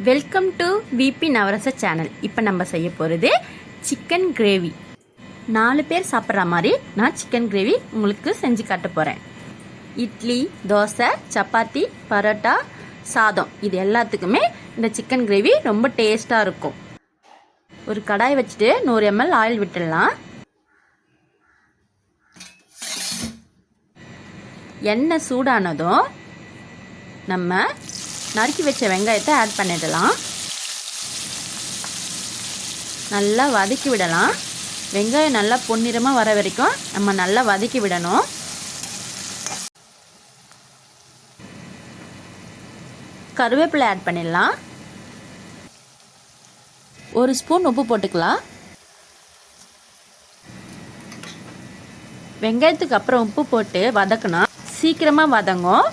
Welcome to VP Navarasa channel. இப்போ நம்ம செய்ய போகிறது சிக்கன் கிரேவி. 4 பேர் சாப்பிட்ற மாதிரி நான் சிக்கன் கிரேவி உங்களுக்கு செஞ்சு காட்ட போகிறேன். இட்லி, தோசை, சப்பாத்தி, பரோட்டா, சாதம் இது எல்லாத்துக்குமே இந்த சிக்கன் கிரேவி ரொம்ப டேஸ்ட்டாக இருக்கும். ஒரு கடாய் வச்சுட்டு 100 ml ஆயில் விட்டுடலாம். எண்ணெய் சூடானதும் நம்ம நறுக்கி வச்ச வெங்காயத்தை ஆட் பண்ணிடலாம். நல்லா வதக்கி விடலாம். வெங்காயம் நல்லா பொன்னிறமாக வர வரைக்கும் நம்ம நல்லா வதக்கி விடணும். கருவேப்பிலை ஆட் பண்ணிடலாம். 1 ஸ்பூன் உப்பு போட்டுக்கலாம். வெங்காயத்துக்கு அப்புறம் உப்பு போட்டு வதக்கினா சீக்கிரமாக வதங்கும்.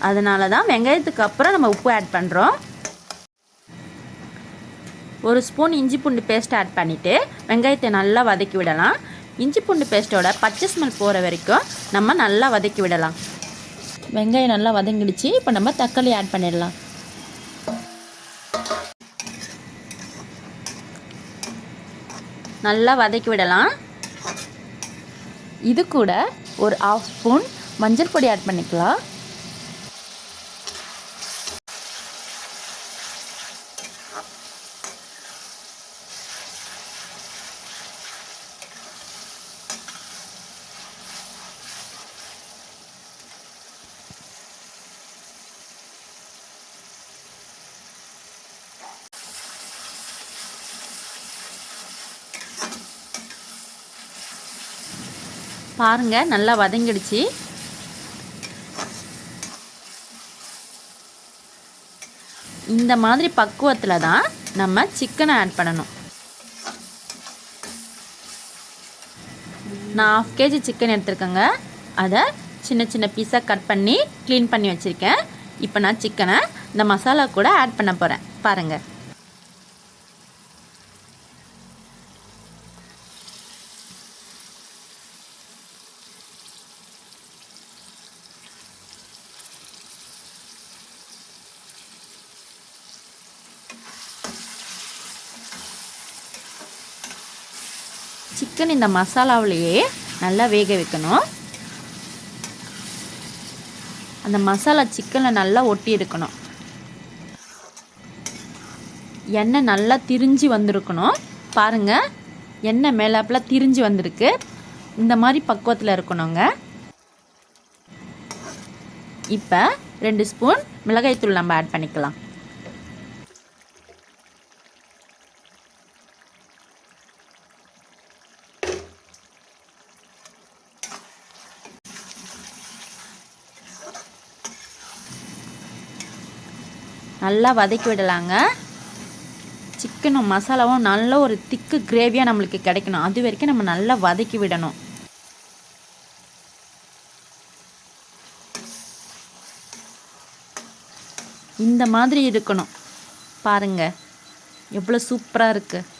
அதனால தான் வெங்காயத்துக்கு அப்புறம் நம்ம உப்பு ஆட் பண்ணுறோம். 1 ஸ்பூன் இஞ்சி பூண்டு பேஸ்ட் ஆட் பண்ணிவிட்டு வெங்காயத்தை நல்லா வதக்கி விடலாம். இஞ்சி பூண்டு பேஸ்ட்டோட பச்சை ஸ்மெல் போகிற வரைக்கும் நம்ம நல்லா வதக்கி விடலாம். வெங்காயம் நல்லா வதங்கிடுச்சு. இப்போ நம்ம தக்காளி ஆட் பண்ணிடலாம். நல்லா வதக்கி விடலாம். இது கூட ஒரு 1/2 ஸ்பூன் மஞ்சள் பொடி ஆட் பண்ணிக்கலாம். பாருங்க நல்லா வதங்கிடுச்சு. இந்த மாதிரி பக்குவத்தில் தான் நம்ம சிக்கனை ஆட் பண்ணணும். நான் 1/2 kg சிக்கன் எடுத்துருக்கேங்க. அதை சின்ன சின்ன பீஸாக கட் பண்ணி க்ளீன் பண்ணி வச்சுருக்கேன். இப்போ நான் சிக்கனை இந்த மசாலா கூட ஆட் பண்ண போகிறேன். பாருங்கள். சிக்கன் இந்த மசாலாவிலேயே நல்லா வேக வைக்கணும். அந்த மசாலா சிக்கனில் நல்லா ஒட்டி இருக்கணும். எண்ணெய் நல்லா திரிஞ்சு வந்திருக்கணும். பாருங்கள், எண்ணெய் மேலாப்பில் திரிஞ்சு வந்திருக்கு. இந்த மாதிரி பக்குவத்தில் இருக்கணுங்க. இப்போ 2 ஸ்பூன் மிளகாய்த்தூள் நம்ம ஆட் பண்ணிக்கலாம். நல்லா வதக்கி விடலாங்க. சிக்கனும் மசாலாவும் நல்ல ஒரு திக்கு கிரேவியாக நம்மளுக்கு கிடைக்கணும். அது வரைக்கும் நம்ம நல்லா வதக்கி விடணும். இந்த மாதிரி இருக்கணும். பாருங்க எவ்வளோ சூப்பராக இருக்குது.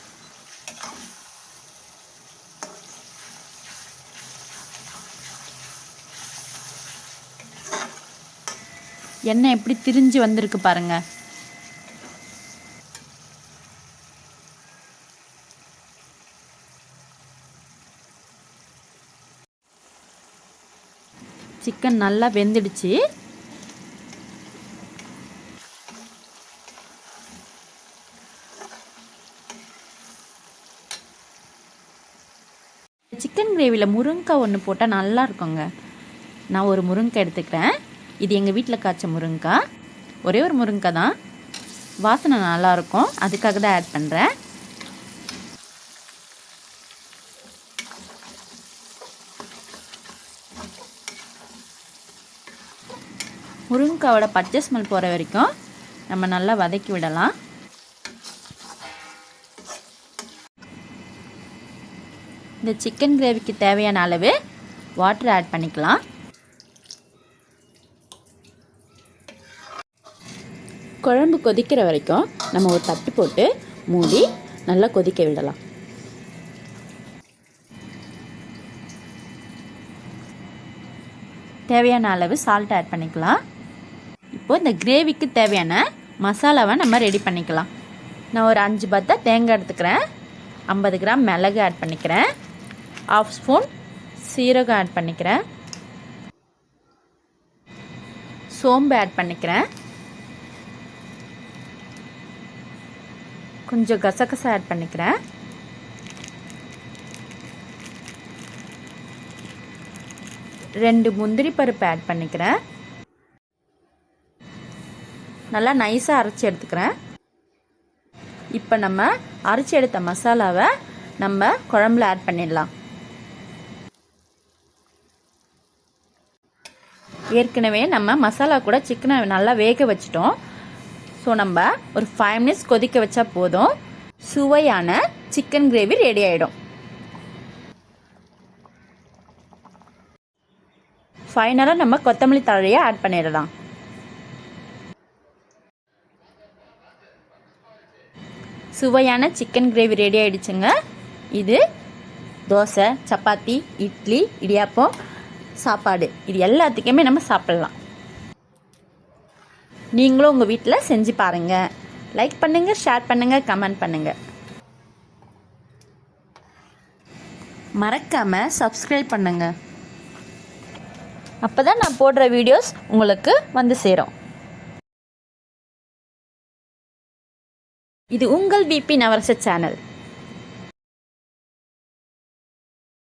எண்ணெய் எப்படி திரிஞ்சு வந்திருக்கு பாருங்க. சிக்கன் நல்லா வெந்துடுச்சு. சிக்கன் கிரேவியில் முருங்கைக்காய் ஒன்று போட்டால் நல்லா இருக்குங்க. நான் ஒரு முருங்கைக்காய் எடுத்துக்கிறேன். இது எங்கள் வீட்டில் காய்ச்ச முருங்கைக்காய். ஒரே ஒரு முருங்கைக்காய் தான். வாசனை நல்லாயிருக்கும், அதுக்காக தான் ஆட் பண்ணுறேன். முருங்கைக்காயோட பச்சை ஸ்மெல் போகிற வரைக்கும் நம்ம நல்லா வதக்கி விடலாம். இந்த சிக்கன் கிரேவிக்கு தேவையான அளவு வாட்டர் ஆட் பண்ணிக்கலாம். குழம்பு கொதிக்கிற வரைக்கும் நம்ம ஒரு தட்டு போட்டு மூடி நல்லா கொதிக்க விடலாம். தேவையான அளவு சால்ட் ஆட் பண்ணிக்கலாம். இப்போது இந்த கிரேவிக்கு தேவையான மசாலாவை நம்ம ரெடி பண்ணிக்கலாம். நான் ஒரு 5 பத்தை தேங்காய் எடுத்துக்கிறேன். 50 கிராம் மிளகு ஆட் பண்ணிக்கிறேன். 1/2 ஸ்பூன் சீரகம் ஆட் பண்ணிக்கிறேன். சோம்பு ஆட் பண்ணிக்கிறேன். கொஞ்சம் கசகசா ஆட் பண்ணிக்கிறேன். ரெண்டு முந்திரி பருப்பு ஆட் பண்ணிக்கிறேன். நல்லா நைஸாக அரைச்சி எடுத்துக்கிறேன். இப்போ நம்ம அரைச்சி எடுத்த மசாலாவை நம்ம குழம்புல ஆட் பண்ணிடலாம். ஏற்கனவே நம்ம மசாலா கூட சிக்கனை நல்லா வேக வச்சிட்டோம். ஸோ நம்ம ஒரு 5 மினிட்ஸ் கொதிக்க வச்சா போதும். சுவையான சிக்கன் கிரேவி ரெடி ஆகிடும். ஃபைனலாக நம்ம கொத்தமல்லி தழையை ஆட் பண்ணிடலாம். சுவையான சிக்கன் கிரேவி ரெடி ஆகிடுச்சுங்க. இது தோசை, சப்பாத்தி, இட்லி, இடியாப்பம், சாப்பாடு இது எல்லாத்துக்குமே நம்ம சாப்பிட்லாம். நீங்களும் உங்கள் வீட்டில் செஞ்சு பாருங்கள். லைக் பண்ணுங்கள், ஷேர் பண்ணுங்கள், கமெண்ட் பண்ணுங்கள். மறக்காமல் சப்ஸ்கிரைப் பண்ணுங்கள். அப்போ தான் நான் போடுற வீடியோஸ் உங்களுக்கு வந்து சேரும். இது உங்கள் பிபி நவரச சேனல்.